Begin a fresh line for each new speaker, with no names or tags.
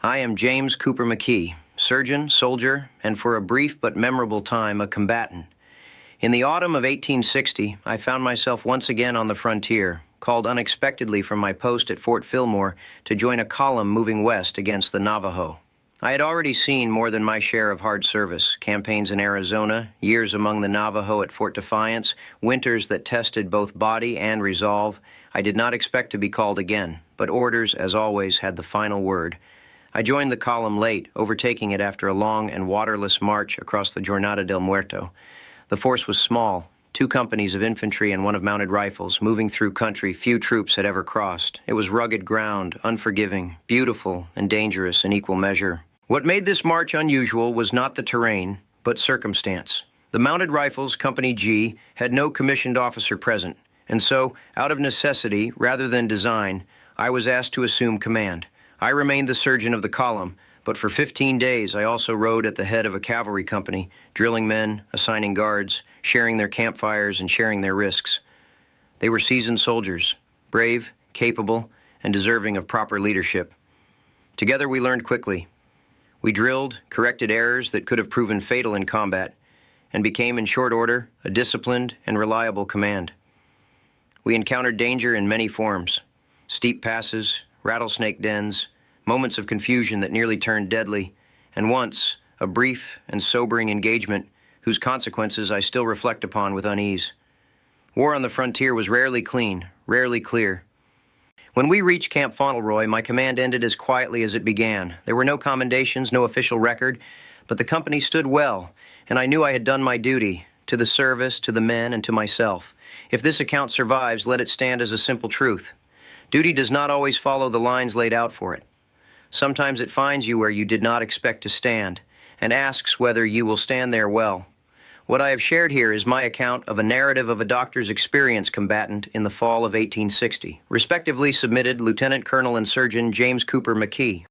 I am James Cooper McKee, surgeon, soldier, and for a brief but memorable time, a combatant. In the autumn of 1860, I found myself once again on the frontier, called unexpectedly from my post at Fort Fillmore to join a column moving west against the Navajo. I had already seen more than my share of hard service, campaigns in Arizona, years among the Navajo at Fort Defiance, winters that tested both body and resolve. I did not expect to be called again, but orders, as always, had the final word. I joined the column late, overtaking it after a long and waterless march across the Jornada del Muerto. The force was small, 2 companies of infantry and 1 of mounted rifles, moving through country few troops had ever crossed. It was rugged ground, unforgiving, beautiful, and dangerous in equal measure. What made this march unusual was not the terrain, but circumstance. The mounted rifles, Company G, had no commissioned officer present, and so, out of necessity rather than design, I was asked to assume command. I remained the surgeon of the column, but for 15 days I also rode at the head of a cavalry company, drilling men, assigning guards, sharing their campfires, and sharing their risks. They were seasoned soldiers, brave, capable, and deserving of proper leadership. Together we learned quickly. We drilled, corrected errors that could have proven fatal in combat, and became in short order a disciplined and reliable command. We encountered danger in many forms: steep passes, rattlesnake dens, moments of confusion that nearly turned deadly, and once, a brief and sobering engagement whose consequences I still reflect upon with unease. War on the frontier was rarely clean, rarely clear. When we reached Camp Fauntleroy, my command ended as quietly as it began. There were no commendations, no official record, but the company stood well, and I knew I had done my duty, to the service, to the men, and to myself. If this account survives, let it stand as a simple truth. Duty does not always follow the lines laid out for it. Sometimes it finds you where you did not expect to stand, and asks whether you will stand there well. What I have shared here is my account of a narrative of a doctor's experience combatant in the fall of 1860, respectively submitted Lieutenant Colonel and Surgeon James Cooper McKee.